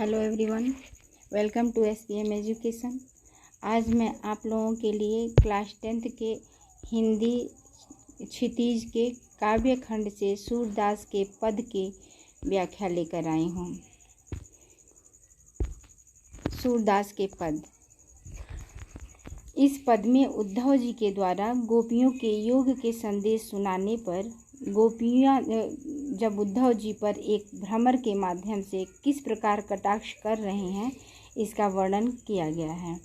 Hello everyone, welcome to SPM education. आज मैं आप लोगों के लिए क्लास 10th के हिंदी क्षितिज के काव्य खंड से सूरदास के पद के व्याख्या लेकर आई हूँ। सूरदास के पद। इस पद में उद्धव जी के द्वारा गोपियों के योग के संदेश सुनाने पर गोपियाँ जब उद्धव जी पर एक भ्रमर के माध्यम से किस प्रकार कटाक्ष कर रहे हैं, इसका वर्णन किया गया है।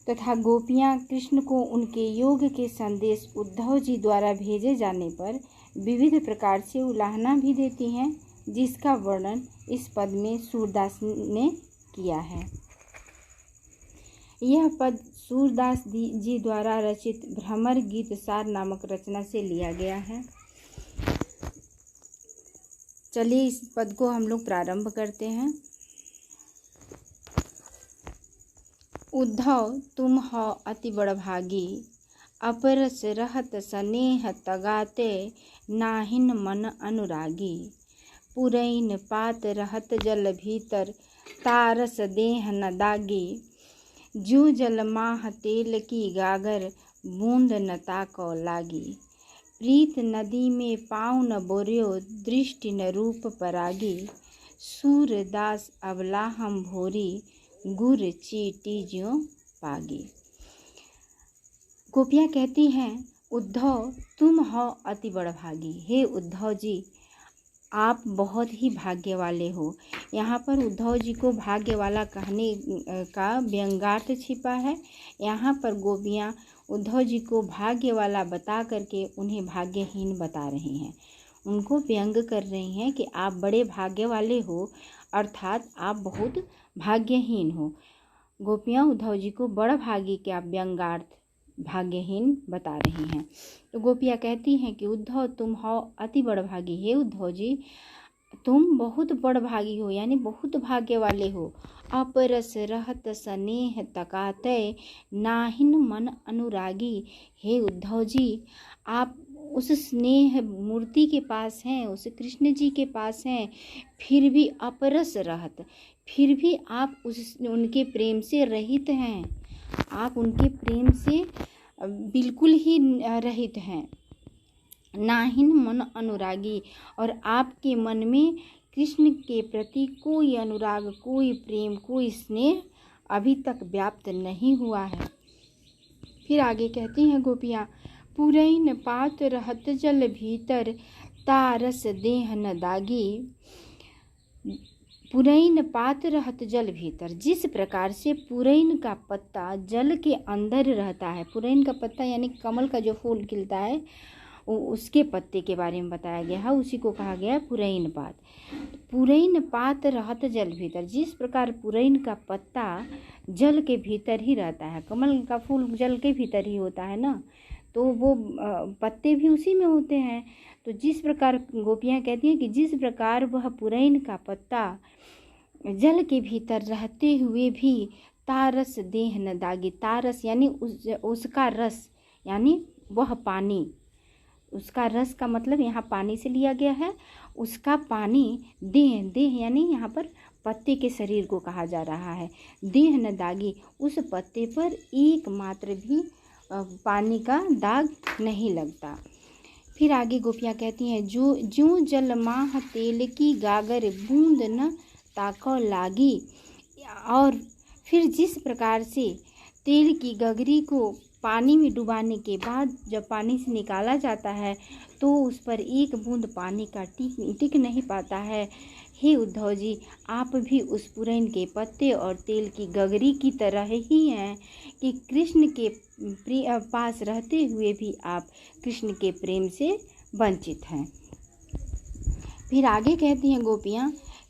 तथा गोपियाँ कृष्ण को उनके योग के संदेश उद्धव जी द्वारा भेजे जाने पर विविध प्रकार से उलाहना भी देती हैं, जिसका वर्णन इस पद में सूरदास ने किया है। यह पद सूरदास जी द्वारा रचित भ्रमर गीत सार नामक रचना से लिया गया है। चलिए इस पद को हम लोग प्रारंभ करते हैं। उद्धव तुम हो अति बड़भागी, अपरस रहत स्नेह तगाते, नाहिन मन अनुरागी। पुरैन पात रहत जल भीतर, तारस देह न दागी। जो जल माह तेल की गागर, बूंद न ताको लागी। प्रीत नदी में पाँव न बोर्यो, दृष्टि न रूप परागी। सूरदास अबला हम भोरी, गुर चीटी ज्यों पागी। गोपियाँ कहती हैं, उद्धव तुम हो अति बड़भागी। हे उद्धव जी, आप बहुत ही भाग्य वाले हो। यहाँ पर उद्धव जी को भाग्य वाला कहने का व्यंग्यार्थ छिपा है। यहाँ पर गोपियाँ उद्धव जी को भाग्य वाला बता करके उन्हें भाग्यहीन बता रही हैं। उनको व्यंग कर रही हैं कि आप बड़े भाग्य वाले हो, अर्थात आप बहुत भाग्यहीन हो। गोपियाँ उद्धव जी को बड़भागी के व्यंग्यार्थ भाग्यहीन बता रही हैं। तो गोपियाँ कहती हैं कि उद्धव तुम हो अति बड़भागी। हे उद्धव जी, तुम बहुत बड़भागी हो, यानी बहुत भाग्य वाले हो। अपरस रहत स्नेह तकाते, नाहिन मन अनुरागी। हे उद्धव जी, आप उस स्नेह मूर्ति के पास हैं, उस कृष्ण जी के पास हैं, फिर भी अपरस रहत, फिर भी आप उनके प्रेम से रहित हैं। आप उनके प्रेम से बिल्कुल ही रहित हैं। नाहिन मन अनुरागी, और आपके मन में कृष्ण के प्रति कोई अनुराग, कोई प्रेम, कोई स्नेह अभी तक व्याप्त नहीं हुआ है। फिर आगे कहती हैं गोपियाँ, पुरैन पात रहत जल भीतर, तारस देह न दागी। पुरैन पात रहत जल भीतर, जिस प्रकार से पुरैन का पत्ता जल के अंदर रहता है। पुरैन का पत्ता यानी कमल का जो फूल खिलता है, उसके पत्ते के बारे में बताया गया है, उसी को कहा गया पुरैन पात। पुरैन पात रहत जल भीतर, जिस प्रकार पुरैन का पत्ता जल के भीतर ही रहता है, कमल का फूल जल के भीतर ही होता है ना, तो वो पत्ते भी उसी में होते हैं। तो जिस प्रकार गोपियाँ कहती हैं कि जिस प्रकार वह पुरैन का पत्ता जल के भीतर रहते हुए भी तारस देह न दागी। तारस यानी उसका रस, यानी वह पानी, उसका रस का मतलब यहाँ पानी से लिया गया है। उसका पानी देह यानी यहाँ पर पत्ते के शरीर को कहा जा रहा है। देह न दागी, उस पत्ते पर एक मात्र भी पानी का दाग नहीं लगता। फिर आगे गोपियाँ कहती हैं, जो जल माह तेल की गागर, बूंद न ताको लागी। और फिर जिस प्रकार से तेल की गगरी को पानी में डुबाने के बाद जब पानी से निकाला जाता है तो उस पर एक बूंद पानी का टिक नहीं पाता है, हे उद्धव जी, आप भी उस पुरैन के पत्ते और तेल की गगरी की तरह ही हैं कि कृष्ण के पास रहते हुए भी आप कृष्ण के प्रेम से वंचित हैं। फिर आगे कहती हैं गोपियाँ,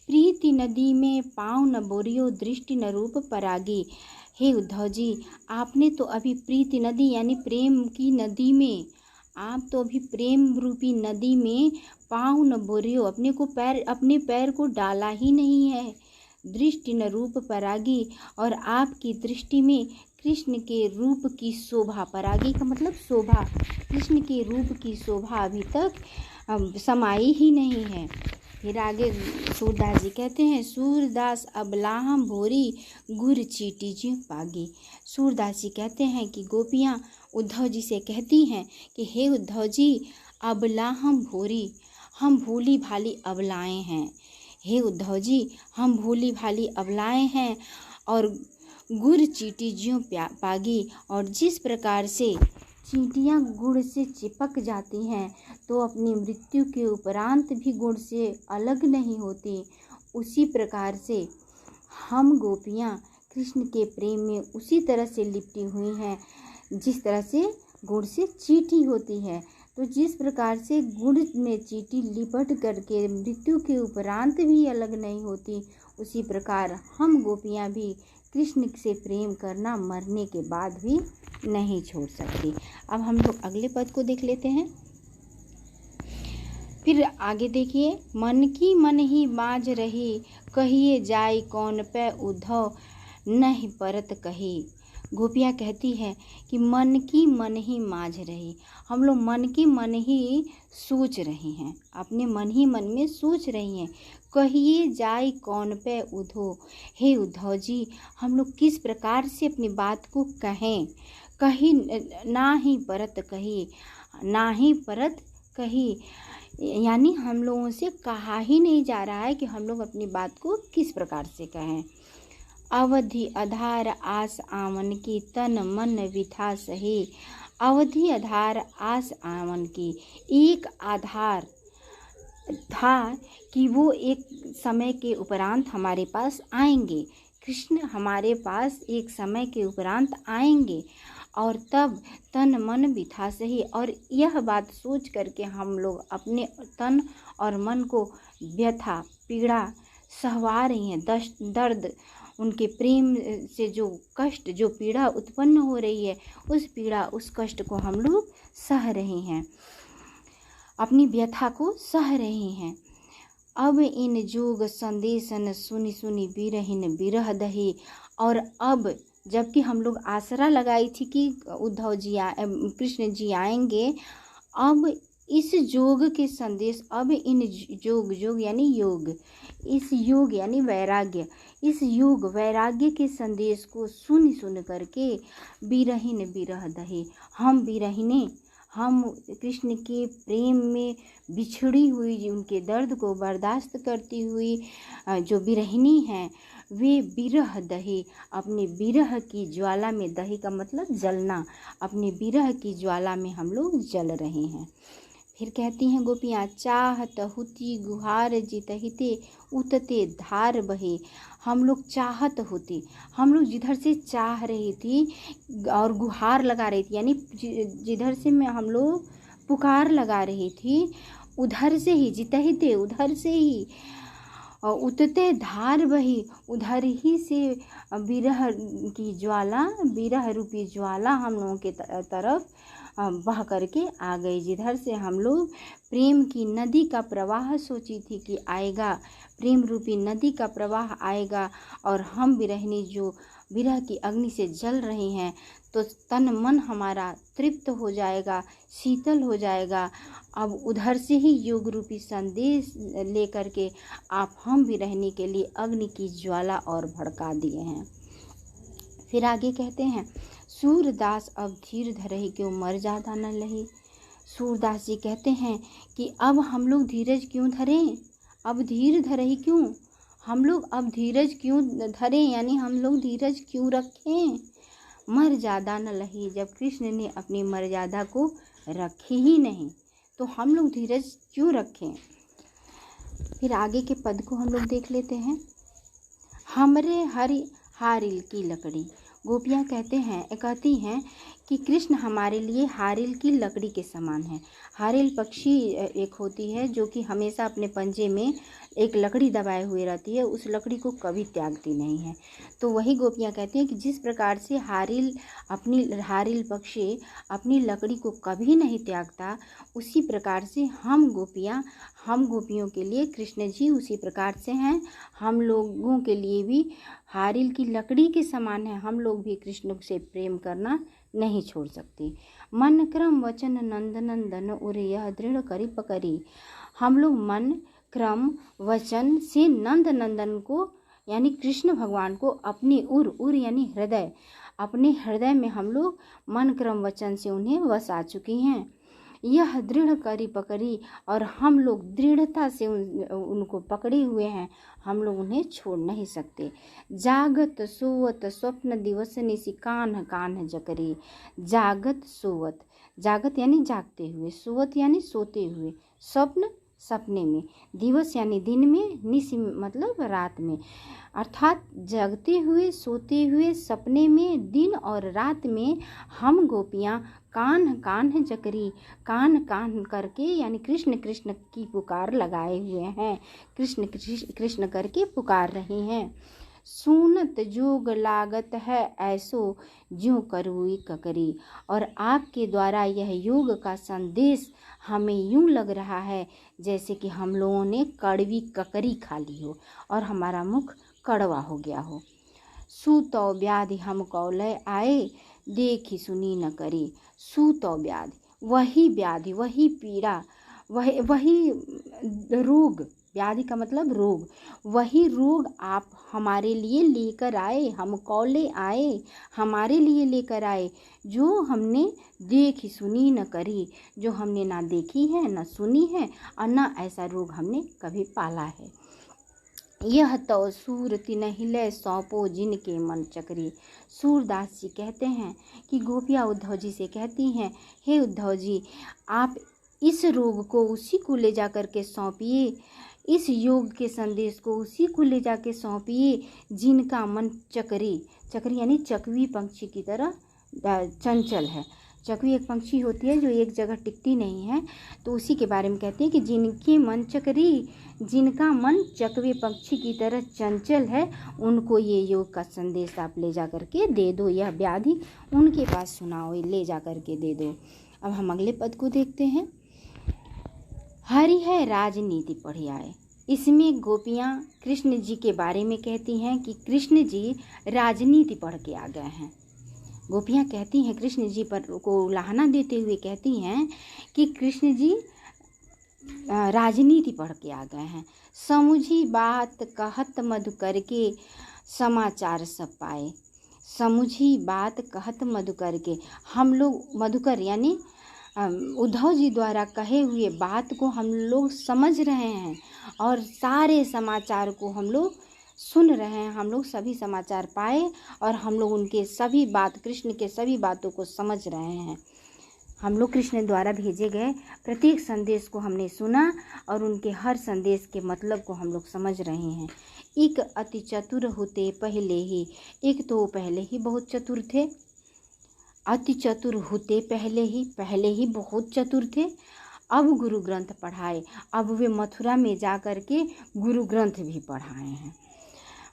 प्रीति नदी में पाँव न बोरियो, दृष्टि न रूप परागी। हे उद्धव जी, आपने तो अभी प्रीति नदी यानी प्रेम की नदी में, आप तो अभी प्रेम रूपी नदी में पाँव न बोरियो, अपने पैर को डाला ही नहीं है। दृष्टि न रूप परागी, और आपकी दृष्टि में कृष्ण के रूप की शोभा, परागी का मतलब शोभा, कृष्ण के रूप की शोभा अभी तक समाई ही नहीं है। फिर आगे सूरदास जी कहते हैं, सूरदास अबलाहम भोरी गुर चीटी जी पागी। सूरदास जी कहते हैं कि गोपियाँ उद्धव जी से कहती हैं कि हे उद्धव जी, अबलाहम भोरी, हम भोली भाली अबलाएँ हैं। हे उद्धव जी, हम भोली भाली अबलाएँ हैं और गुड़ चींटी ज्यों पागी। और जिस प्रकार से चींटियाँ गुड़ से चिपक जाती हैं तो अपनी मृत्यु के उपरांत भी गुड़ से अलग नहीं होती, उसी प्रकार से हम गोपियाँ कृष्ण के प्रेम में उसी तरह से लिपटी हुई हैं जिस तरह से गुड़ से चींटी होती है। तो जिस प्रकार से गुड़ में चींटी लिपट करके मृत्यु के उपरांत भी अलग नहीं होती, उसी प्रकार हम गोपियाँ भी कृष्ण से प्रेम करना मरने के बाद भी नहीं छोड़ सकती। अब हम लोग अगले पद को देख लेते हैं। फिर आगे देखिए, मन की मन ही बाज रही, कहिए जाई कौन पे उद्धव, नहीं परत कही। गोपियाँ कहती है कि मन की मन ही माँझ रही, हम लोग मन की मन ही सोच रही हैं, अपने मन ही मन में सोच रही हैं। कहिए जाए कौन पे उद्धव, हे उद्धव जी, हम लोग किस प्रकार से अपनी बात को कहें। कही ना ही परत कही, ना ही परत कही, यानी हम लोगों से कहा ही नहीं जा रहा है कि हम लोग अपनी बात को किस प्रकार से कहें। अवधि आधार आस आवन की, तन मन विथा सही। अवधि आधार आस आवन की, एक आधार था कि वो एक समय के उपरांत हमारे पास आएंगे, कृष्ण हमारे पास एक समय के उपरांत आएंगे और तब तन मन विथा सही। और यह बात सोच करके हम लोग अपने तन और मन को व्यथा पीड़ा सहवा रही हैं। दर्द, उनके प्रेम से जो कष्ट, जो पीड़ा उत्पन्न हो रही है, उस पीड़ा, उस कष्ट को हम लोग सह रहे हैं, अपनी व्यथा को सह रहे हैं। अब इन जोग संदेशन सुनी सुनी बिरहिन बिरह दही। और अब जबकि हम लोग आसरा लगाई थी कि उद्धव जी कृष्ण जी आएंगे, अब इस योग के संदेश, अब इन योग यानी योग, इस योग यानी वैराग्य, इस योग वैराग्य के संदेश को सुन करके बिरहिन बिरह दही, हम बिरहिने, हम कृष्ण के प्रेम में बिछड़ी हुई उनके दर्द को बर्दाश्त करती हुई जो बिरहिनी हैं, वे बिरह दही, अपने बिरह की ज्वाला में, दही का मतलब जलना, अपने बिरह की ज्वाला में हम लोग जल रहे हैं। फिर कहती हैं गोपियाँ, चाहत हुती गुहार जितहिते उतते धार बहे। हम लोग चाहत होती, हम लोग जिधर से चाह रही थी और गुहार लगा रही थी, यानी जिधर से हम लोग पुकार लगा रही थी, उधर से ही, जितहिते उधर से ही, और उतते धार बही, उधर ही से बिरह की ज्वाला, बिरह रूपी ज्वाला हम लोगों के तरफ बह करके आ गई। जिधर से हम लोग प्रेम की नदी का प्रवाह सोची थी कि आएगा, प्रेम रूपी नदी का प्रवाह आएगा और हम बिरहिनी जो विरह की अग्नि से जल रहे हैं, तो तन मन हमारा तृप्त हो जाएगा, शीतल हो जाएगा। अब उधर से ही योग रूपी संदेश लेकर के आप हम बिरहिनी के लिए अग्नि की ज्वाला और भड़का दिए हैं। फिर आगे कहते हैं, सूरदास अब धीर धरही क्यों मर जाता न लही। सूरदास जी कहते हैं कि अब हम लोग धीरज क्यों धरें, अब धीर धरही क्यों, हम लोग अब धीरज क्यों धरें, यानी हम लोग धीरज क्यों रखें। मर्यादा न लही, जब कृष्ण ने अपनी मर्यादा को रखी ही नहीं तो हम लोग धीरज क्यों रखें। फिर आगे के पद को हम लोग देख लेते हैं। हमरे हरि हारिल की लकड़ी। गोपियाँ कहती हैं कि कृष्ण हमारे लिए हारिल की लकड़ी के समान है। हारिल पक्षी एक होती है जो कि हमेशा अपने पंजे में एक लकड़ी दबाए हुए रहती है, उस लकड़ी को कभी त्यागती नहीं है। तो वही गोपियाँ कहती हैं कि जिस प्रकार से हारिल पक्षी अपनी लकड़ी को कभी नहीं त्यागता, उसी प्रकार से हम गोपियों के लिए कृष्ण जी उसी प्रकार से हैं। हम लोगों के लिए भी हारिल की लकड़ी के समान है, हम लोग भी कृष्ण से प्रेम करना नहीं छोड़ सकते। मन क्रम वचन नंद नंदन उरे यह दृढ़ करी पकड़ी। हम लोग मन क्रम वचन से नंद नंदन को यानी कृष्ण भगवान को अपनी उर यानी हृदय, अपने हृदय में हम लोग मन क्रम वचन से उन्हें वसा चुकी हैं। यह दृढ़ करी पकड़ी और हम लोग दृढ़ता से उनको पकड़े हुए हैं, हम लोग उन्हें छोड़ नहीं सकते। जागत सोवत स्वप्न दिवस निसी कान्ह कान्ह जकरी। जागत सोवत, जागत यानी जागते हुए, सोवत यानी सोते हुए, स्वप्न सपने में, दिवस यानी दिन में, निसी मतलब रात में, अर्थात जगते हुए, सोते हुए, सपने में, दिन और रात में हम गोपियाँ कान्ह कान्ह जकरी, कान कान करके यानी कृष्ण कृष्ण की पुकार लगाए हुए हैं, कृष्ण कृष्ण करके पुकार रही हैं। सुनत जोग लागत है ऐसो ज्यों करुई ककरी। और आपके द्वारा यह योग का संदेश हमें यूं लग रहा है जैसे कि हम लोगों ने कड़वी ककरी खा ली हो और हमारा मुख कड़वा हो गया हो। सूतो व्याधि हम कौलय आए, देखी सुनी न करी। सूतो व्याधि, वही व्याधि, वही पीड़ा, वही रोग, व्याधि का मतलब रोग, वही रोग आप हमारे लिए लेकर आए, हम कौले आए, हमारे लिए लेकर आए, जो हमने देखी सुनी न करी, जो हमने ना देखी है ना सुनी है और ना ऐसा रोग हमने कभी पाला है। यह तो सूरति नहिले सौंपो जिनके मन चक्री। सूरदास जी कहते हैं कि गोपियाँ उद्धव जी से कहती हैं, हे उद्धव जी, आप इस रोग को उसी को ले जा कर के सौंपिए, इस योग के संदेश को उसी को ले जा के सौंपिए जिनका मन चक्री, चक्री यानी चकवी पंक्षी की तरह चंचल है। चकवी एक पंक्षी होती है जो एक जगह टिकती नहीं है, तो उसी के बारे में कहते हैं कि जिनकी मन चक्री, जिनका मन चकवे पक्षी की तरह चंचल है, उनको ये योग का संदेश आप ले जा करके दे दो, यह व्याधि उनके पास सुनाओ, ले जा करके दे दो। अब हम अगले पद को देखते हैं। हरि है राजनीति पढ़ी आए। इसमें गोपियाँ कृष्ण जी के बारे में कहती हैं कि कृष्ण जी राजनीति पढ़ के आ गए हैं। गोपियाँ कहती हैं कृष्ण जी पर को उलाहना देते हुए कहती हैं कि कृष्ण जी राजनीति पढ़ के आ गए हैं। समुझी बात कहत मधुकर के समाचार सब पाए। समुझी बात कहत मधुकर के, हम लोग मधुकर यानी उद्धव जी द्वारा कहे हुए बात को हम लोग समझ रहे हैं और सारे समाचार को हम लोग सुन रहे हैं, हम लोग सभी समाचार पाए और हम लोग उनके सभी बात, कृष्ण के सभी बातों को समझ रहे हैं। हम लोग कृष्ण द्वारा भेजे गए प्रत्येक संदेश को हमने सुना और उनके हर संदेश के मतलब को हम लोग समझ रहे हैं। एक अति चतुर होते पहले ही, एक तो पहले ही बहुत चतुर थे, अति चतुर होते पहले ही बहुत चतुर थे। अब गुरु ग्रंथ पढ़ाए, अब वे मथुरा में जा कर के गुरु ग्रंथ भी पढ़ाए हैं।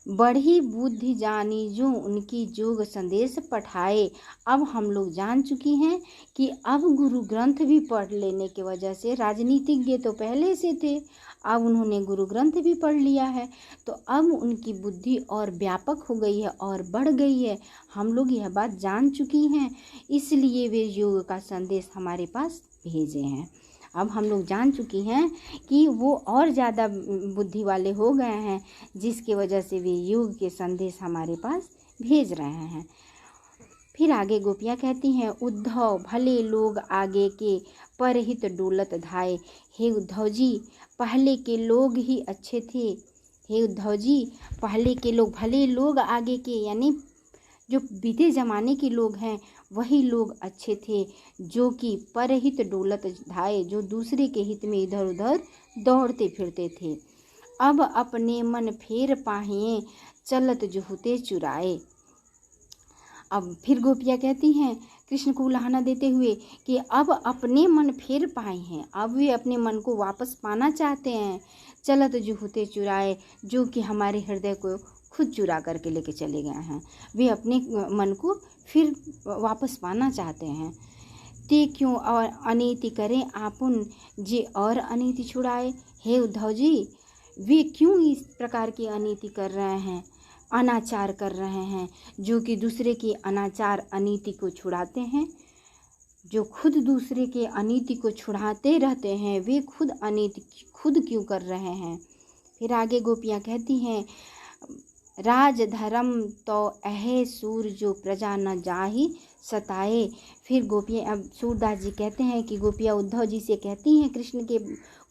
बड़ी बुद्धि जानी जो उनकी जोग संदेश पढ़ाए। अब हम लोग जान चुकी हैं कि अब गुरु ग्रंथ भी पढ़ लेने की वजह से, राजनीतिज्ञ तो पहले से थे, अब उन्होंने गुरु ग्रंथ भी पढ़ लिया है, तो अब उनकी बुद्धि और व्यापक हो गई है और बढ़ गई है। हम लोग यह बात जान चुकी हैं, इसलिए वे योग का संदेश हमारे पास भेजे हैं। अब हम लोग जान चुकी हैं कि वो और ज़्यादा बुद्धि वाले हो गए हैं, जिसकी वजह से वे योग के संदेश हमारे पास भेज रहे हैं। फिर आगे गोपियाँ कहती हैं, उद्धव भले लोग आगे के परहित डोलत धाए। हे उद्धव जी, पहले के लोग ही अच्छे थे। हे उद्धव जी, पहले के लोग, भले लोग आगे के यानी जो बीते ज़माने के लोग हैं वही लोग अच्छे थे, जो कि परहित डोलत धाए, जो दूसरे के हित में इधर उधर दौड़ते फिरते थे। अब अपने मन फेर पाहिए, चलत जो होते चुराए। अब फिर गोपियाँ कहती हैं कृष्ण को उलाहना देते हुए कि अब अपने मन फेर पाए हैं, अब वे अपने मन को वापस पाना चाहते हैं। चलत जो होते चुराए, जो कि हमारे हृदय को खुद चुरा करके लेके चले गए हैं, वे अपने मन को फिर वापस पाना चाहते हैं। ते क्यों और अनीति करें आपुन, जे और अनीति छुड़ाए। हे उद्धव जी, वे क्यों इस प्रकार की अनीति कर रहे हैं, अनाचार कर रहे हैं, जो कि दूसरे की अनाचार अनीति को छुड़ाते हैं, जो खुद दूसरे के अनीति को छुड़ाते रहते हैं, वे खुद अनीति खुद क्यों कर रहे हैं। फिर आगे गोपियाँ कहती हैं, राज धर्म तो अहे सूर जो प्रजा न जाहि सताए। फिर गोपियाँ, अब सूरदास जी कहते हैं कि गोपियाँ उद्धव जी से कहती हैं, कृष्ण के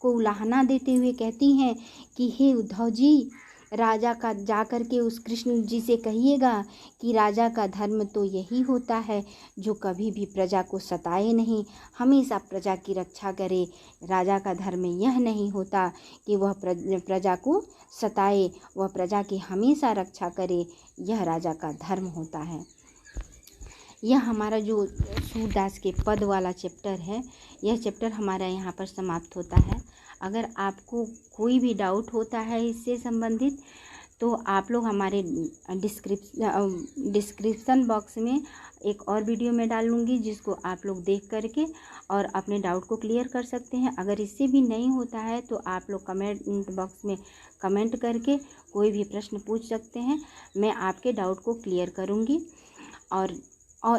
को उलाहना देते हुए कहती हैं कि हे उद्धव जी, राजा का जाकर के उस कृष्ण जी से कहिएगा कि राजा का धर्म तो यही होता है जो कभी भी प्रजा को सताए नहीं, हमेशा प्रजा की रक्षा करे। राजा का धर्म यह नहीं होता कि वह प्रजा को सताए, वह प्रजा की हमेशा रक्षा करे, यह राजा का धर्म होता है। यह हमारा जो सूरदास के पद वाला चैप्टर है, यह चैप्टर हमारा यहाँ पर समाप्त होता है। अगर आपको कोई भी डाउट होता है इससे संबंधित, तो आप लोग हमारे डिस्क्रिप्शन बॉक्स में एक और वीडियो में डालूँगी, जिसको आप लोग देख करके और अपने डाउट को क्लियर कर सकते हैं। अगर इससे भी नहीं होता है तो आप लोग कमेंट बॉक्स में कमेंट करके कोई भी प्रश्न पूछ सकते हैं, मैं आपके डाउट को क्लियर करूँगी। और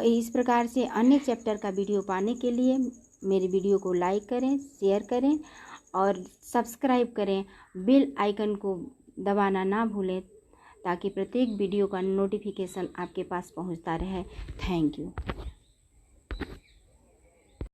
इस प्रकार से अन्य चैप्टर का वीडियो पाने के लिए मेरी वीडियो को लाइक करें, शेयर करें और सब्सक्राइब करें। बेल आइकन को दबाना ना भूलें ताकि प्रत्येक वीडियो का नोटिफिकेशन आपके पास पहुंचता रहे। Thank you.